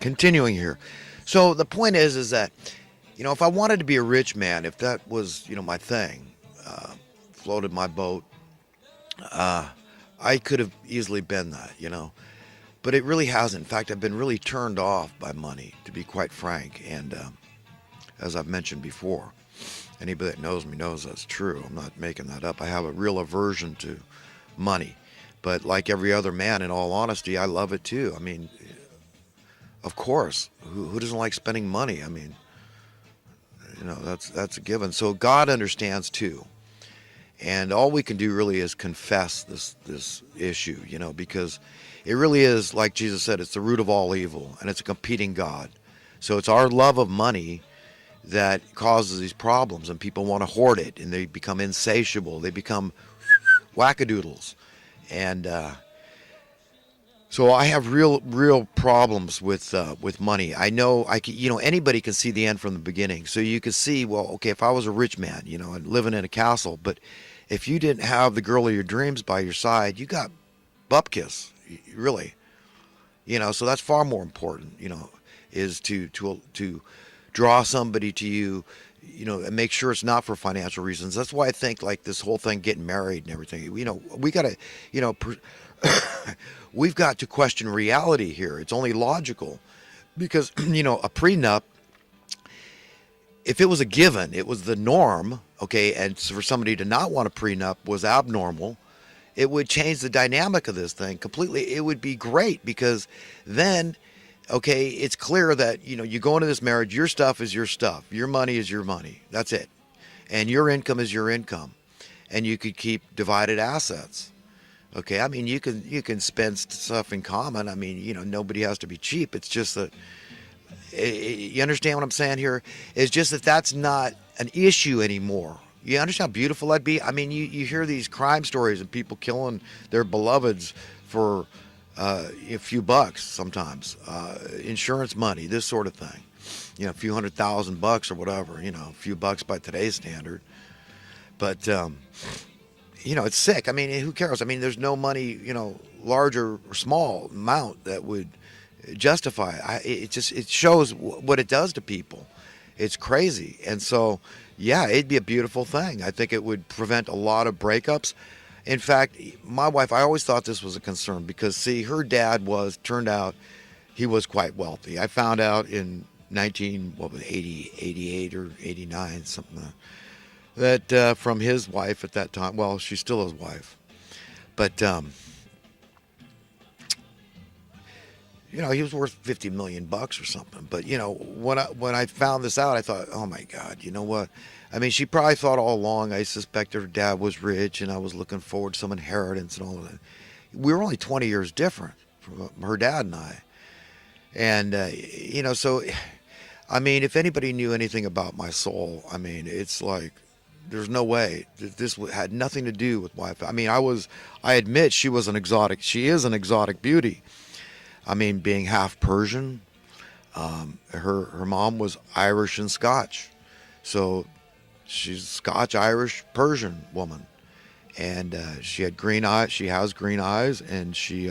continuing here. So the point is that, if I wanted to be a rich man, if that was, my thing, floated my boat, uh, I could have easily been that. But it really hasn't. In fact, I've been really turned off by money, to be quite frank. And as I've mentioned before, anybody that knows me knows that's true. I'm not making that up. I have a real aversion to money. But like every other man, in all honesty, I love it too. I mean, of course, who doesn't like spending money? I mean, that's a given. So God understands too. And all we can do really is confess this issue, because it really is, like Jesus said, it's the root of all evil, and it's a competing God. So it's our love of money that causes these problems, and people want to hoard it, and they become insatiable. They become wackadoodles, and so I have real problems with money. I know anybody can see the end from the beginning. So you can see, well, okay, if I was a rich man, and living in a castle, but if you didn't have the girl of your dreams by your side, you got bupkis, really. So that's far more important. Is to draw somebody to you, and make sure it's not for financial reasons. That's why I think like this whole thing, getting married and everything. We gotta, we've got to question reality here. It's only logical, because a prenup, if it was a given, it was the norm, okay, and so for somebody to not want a prenup was abnormal, it would change the dynamic of this thing completely. It would be great, because then, okay, it's clear that, you go into this marriage, your stuff is your stuff, your money is your money, that's it, and your income is your income, and you could keep divided assets. Okay, I mean, you can spend stuff in common. I mean, nobody has to be cheap. It's just that, you understand what I'm saying here? It's just that that's not an issue anymore. You understand how beautiful that'd be? I mean, you hear these crime stories of people killing their beloveds for a few bucks sometimes, insurance money, this sort of thing. A few $100,000 or whatever, a few bucks by today's standard. But, it's sick. I mean, who cares? I mean, there's no money, large or small amount that would justify it. It shows what it does to people. It's crazy. And so, yeah, it'd be a beautiful thing. I think it would prevent a lot of breakups. In fact, my wife, I always thought this was a concern, because, see, her dad turned out, he was quite wealthy. I found out in 88 or 89, something like that, from his wife at that time. Well, she's still his wife. But, he was worth $50 million or something. But, when I found this out, I thought, oh my God, you know what? I mean, she probably thought all along, I suspect her dad was rich, and I was looking forward to some inheritance and all of that. We were only 20 years different from her dad and I. And, so, I mean, if anybody knew anything about my soul, I mean, it's like, there's no way that this had nothing to do with wife. I mean, I admit she is an exotic beauty. I mean, being half Persian, her mom was Irish and Scotch. So she's a Scotch, Irish, Persian woman. And she had green eyes. She has green eyes, and she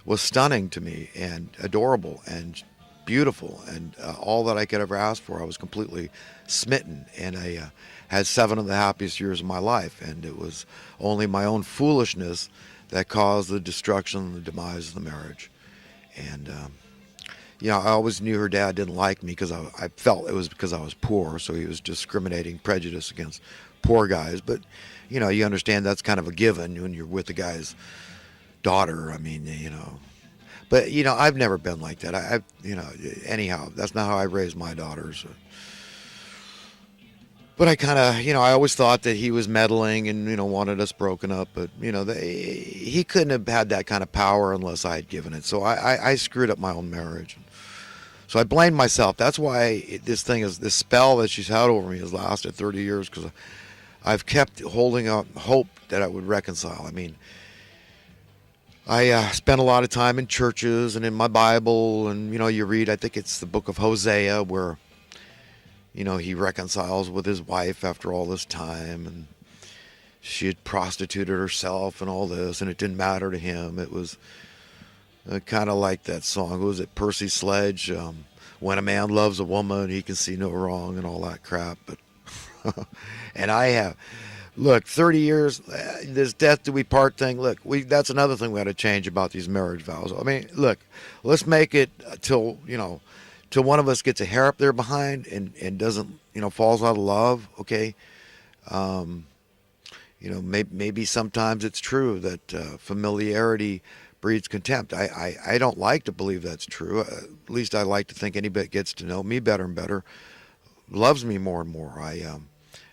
was stunning to me, and adorable and beautiful, and all that I could ever ask for. I was completely smitten, and I had 7 of the happiest years of my life. And it was only my own foolishness that caused the destruction and the demise of the marriage. And I always knew her dad didn't like me, because I felt it was because I was poor, so he was discriminating prejudice against poor guys. But you understand that's kind of a given when you're with the guy's daughter. I mean, but I've never been like that. Anyhow, that's not how I raised my daughters. But I kind of, I always thought that he was meddling and, wanted us broken up. But, he couldn't have had that kind of power unless I had given it. So I screwed up my own marriage. So I blamed myself. That's why this spell that she's had over me has lasted 30 years, because I've kept holding out hope that I would reconcile. I mean, I spent a lot of time in churches and in my Bible. And, you read, I think it's the book of Hosea, where he reconciles with his wife after all this time, and she had prostituted herself and all this, and it didn't matter to him. It was Kind of like that song. Who was it? Percy Sledge. When a man loves a woman, he can see no wrong and all that crap. But and I have look 30 years. This death do we part thing. Look, we that's another thing we got to change about these marriage vows. I mean, look, let's make it till till one of us gets a hair up there behind and doesn't falls out of love. Okay. Um, maybe sometimes it's true that familiarity breeds contempt. I don't like to believe that's true. At least I like to think anybody that gets to know me better and better loves me more and more.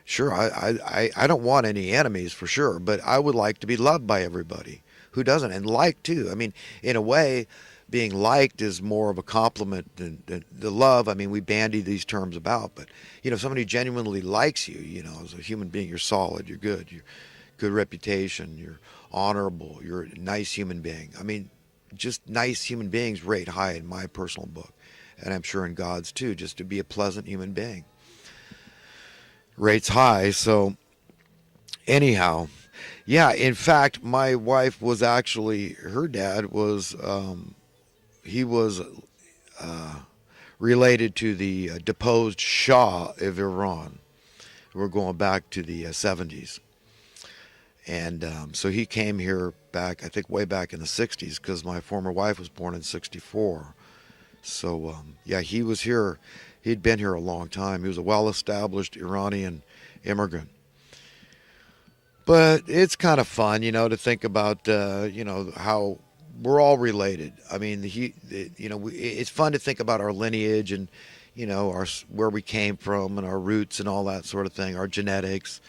Sure, I don't want any enemies for sure, but I would like to be loved by everybody. Who doesn't? And liked too. I mean, in a way, being liked is more of a compliment than the love. I mean, we bandy these terms about, but if somebody genuinely likes you, as a human being, you're solid, you're good, you're good reputation, you're honorable, you're a nice human being. I mean, just nice human beings rate high in my personal book, and I'm sure in God's too. Just to be a pleasant human being rates high. So anyhow, yeah. In fact, my wife was actually her dad was he was related to the deposed Shah of Iran. We're going back to the 70s. And so he came here back, I think, way back in the 60s because my former wife was born in 64. So, yeah, he was here. He'd been here a long time. He was a well-established Iranian immigrant. But it's kind of fun, to think about, how we're all related. I mean, it's fun to think about our lineage and, our where we came from and our roots and all that sort of thing, our genetics.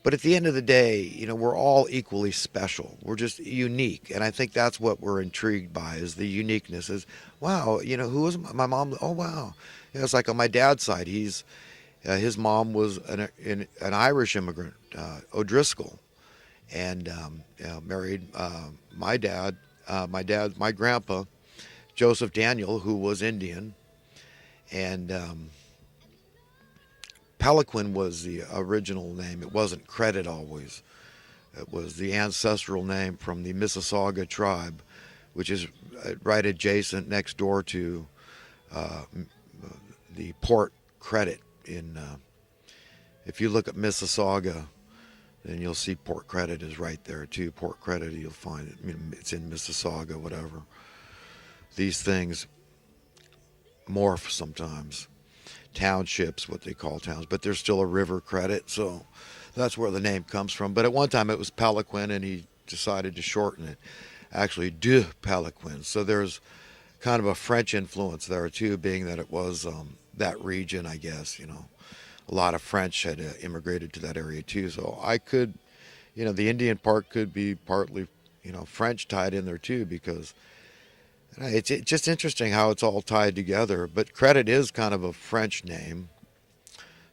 But at the end of the day, we're all equally special. We're just unique, and I think that's what we're intrigued by is the uniqueness. Is wow, who was my mom? Oh wow, it's like on my dad's side, his mom was an Irish immigrant, O'Driscoll, and married my grandpa, Joseph Daniel, who was Indian, and Peliquin was the original name. It wasn't Credit always. It was the ancestral name from the Mississauga tribe, which is right adjacent next door to uh, the Port Credit in. If you look at Mississauga, then you'll see Port Credit is right there too. Port Credit, you'll find it. I mean, it's in Mississauga, whatever. These things morph sometimes. Townships, what they call towns, but there's still a river credit, so that's where the name comes from. But at one time it was Peliquin, and he decided to shorten it, actually de Peliquin. So there's kind of a French influence there too, being that it was that region, I guess. A lot of French had immigrated to that area too. So I could, the Indian part could be partly, French tied in there too, because it's just interesting how it's all tied together. But Credit is kind of a French name,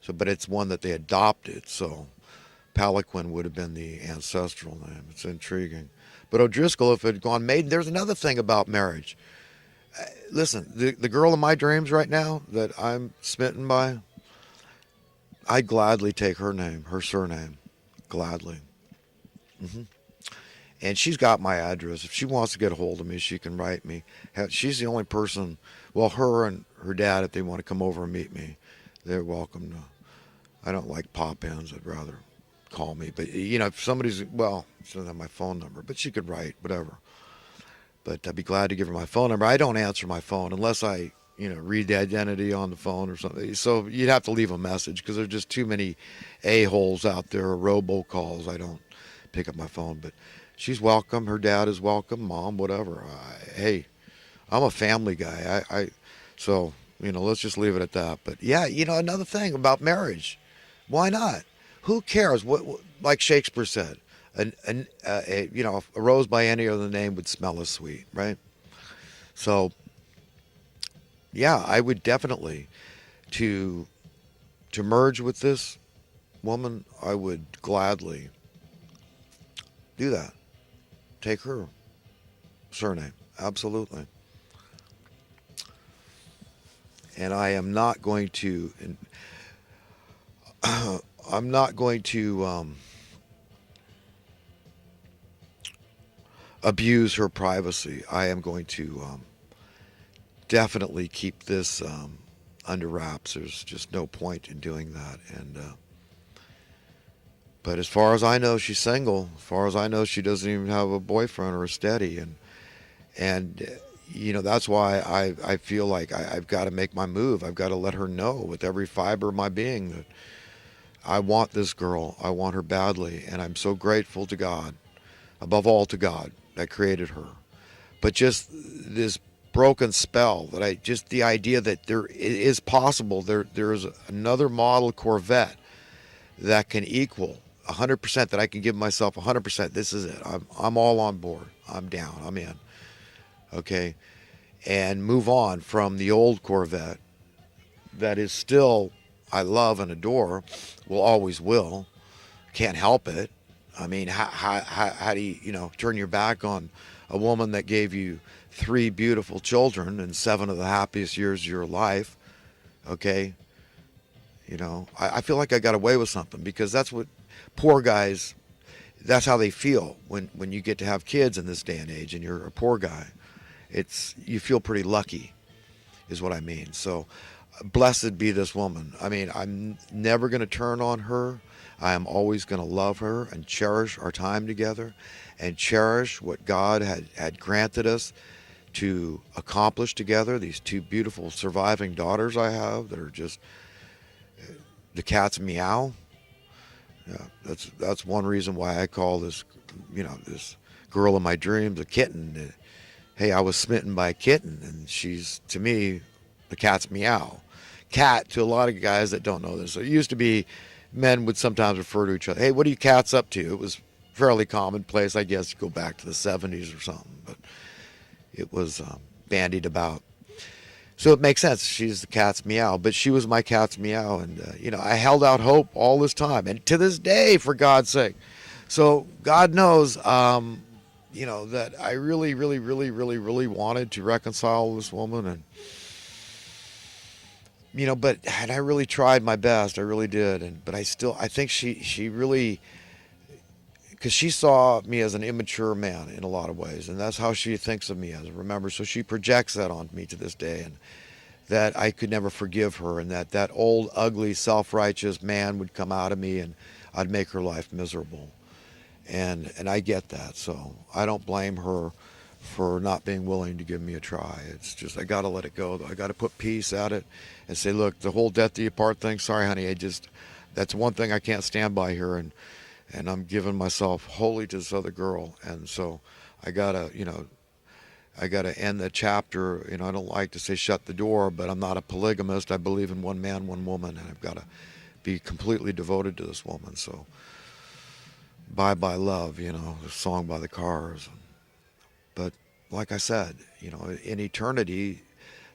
so but it's one that they adopted. So Peliquin would have been the ancestral name. It's intriguing. But O'Driscoll, if it had gone maiden, there's another thing about marriage. Listen, the girl of my dreams right now that I'm smitten by, I'd gladly take her name, her surname, gladly. Hmm. And she's got my address. If she wants to get a hold of me, she can write me. She's the only person, well, her and her dad, if they want to come over and meet me, they're welcome to. I don't like pop-ins. I'd rather call me. But, if somebody's, well, she doesn't have my phone number, but she could write, whatever. But I'd be glad to give her my phone number. I don't answer my phone unless I, read the identity on the phone or something. So you'd have to leave a message because there's just too many a-holes out there, or robocalls. I don't pick up my phone, but she's welcome. Her dad is welcome. Mom, whatever. Hey, I'm a family guy. So let's just leave it at that. But yeah, another thing about marriage, why not? Who cares? What like Shakespeare said, a rose by any other name would smell as sweet, right? So yeah, I would definitely to merge with this woman. I would gladly do that. Take her surname, absolutely. And I am not going to. I'm not going to. abuse her privacy. I am going to definitely keep this under wraps. There's just no point in doing that. And but as far as I know, she's single. As far as I know, she doesn't even have a boyfriend or a steady. And that's why I feel like I've got to make my move. I've got to let her know with every fiber of my being that I want this girl. I want her badly, and I'm so grateful to God, above all to God that created her. But just this broken spell that just the idea that there is possible, there is another model Corvette that can equal 100%, that I can give myself 100%. This is it. I'm all on board. I'm down. I'm in. Okay. And move on from the old Corvette that is still, I love and adore, will always will. Can't help it. I mean, how do you turn your back on a woman that gave you 3 beautiful children and 7 of the happiest years of your life? Okay. I feel like I got away with something, because that's what poor guys, that's how they feel when you get to have kids in this day and age and you're a poor guy. You feel pretty lucky, is what I mean. So blessed be this woman. I mean, I'm never going to turn on her. I am always going to love her and cherish our time together and cherish what God had granted us to accomplish together. These 2 beautiful surviving daughters I have that are just the cat's meow. Yeah, that's one reason why I call this, this girl in my dreams a kitten. Hey, I was smitten by a kitten, and she's, to me, the cat's meow. Cat, to a lot of guys that don't know this, it used to be men would sometimes refer to each other. Hey, what are you cats up to? It was fairly commonplace, I guess, go back to the 70s or something, but it was bandied about. So it makes sense. She's the cat's meow, but she was my cat's meow. And, I held out hope all this time, and to this day, for God's sake. So God knows, that I really, really, really, really, really wanted to reconcile with this woman. And, and I really tried my best. I really did. But I think she really, because she saw me as an immature man in a lot of ways, and that's how she thinks of me as. Remember, so she projects that on me to this day, and that I could never forgive her, and that old, ugly, self-righteous man would come out of me, and I'd make her life miserable, and I get that. So I don't blame her for not being willing to give me a try. It's just I got to let it go. I got to put peace at it, and say, look, the whole death do you part thing. Sorry, honey, that's one thing I can't stand by here, and I'm giving myself wholly to this other girl. And so I gotta end the chapter. I don't like to say shut the door, but I'm not a polygamist. I believe in one man, one woman, and I've got to be completely devoted to this woman. So bye bye love, the song by the Cars. But like I said, in eternity,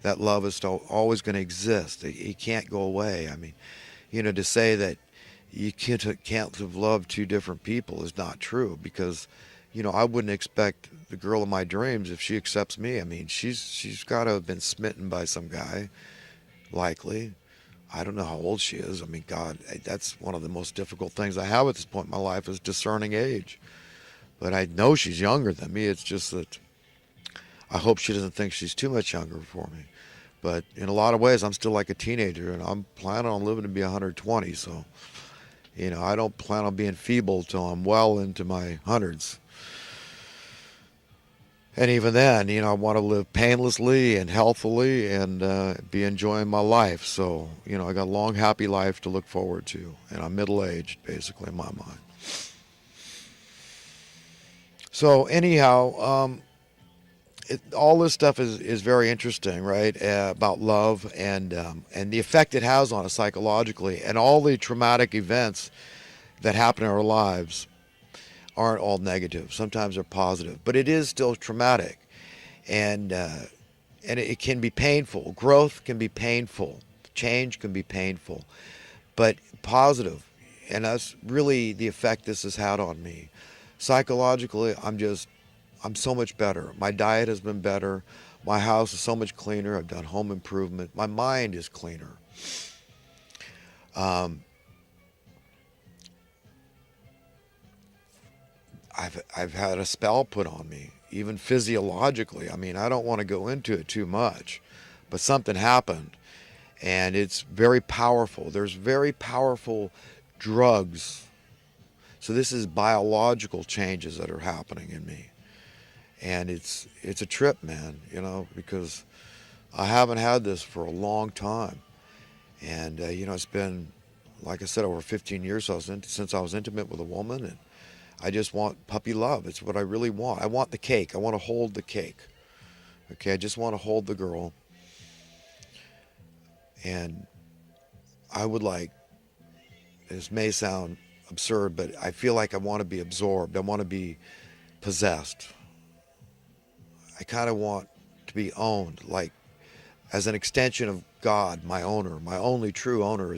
that love is still always going to exist. It can't go away. I mean, to say that you can't have loved 2 different people is not true, because I wouldn't expect the girl of my dreams, if she accepts me. I mean, she's got to have been smitten by some guy, likely. I don't know how old she is. I mean, God, that's one of the most difficult things I have at this point in my life, is discerning age. But I know she's younger than me. It's just that I hope she doesn't think she's too much younger for me. But in a lot of ways, I'm still like a teenager, and I'm planning on living to be 120. So, I don't plan on being feeble till I'm well into my hundreds. And even then, I want to live painlessly and healthily and be enjoying my life. So, I got a long, happy life to look forward to. And I'm middle-aged, basically, in my mind. So, anyhow, all this stuff is very interesting, right? About love and the effect it has on us psychologically, and all the traumatic events that happen in our lives aren't all negative. Sometimes they're positive, but it is still traumatic, and it can be painful. Growth can be painful. Change can be painful, but positive. And that's really the effect this has had on me. Psychologically, I'm so much better. My diet has been better. My house is so much cleaner. I've done home improvement. My mind is cleaner. I've had a spell put on me, even physiologically. I mean, I don't want to go into it too much, but something happened, and it's very powerful. There's very powerful drugs. So this is biological changes that are happening in me, and it's a trip, man. Because I haven't had this for a long time, and it's been, like I said, over 15 years since I was intimate with a woman, and I just want puppy love. It's what I really want. I want the cake. I want to hold the cake. Okay, I just want to hold the girl, and I would like. This may sound absurd, but I feel like I want to be absorbed. I want to be possessed. I kind of want to be owned, like as an extension of God, my owner, my only true owner is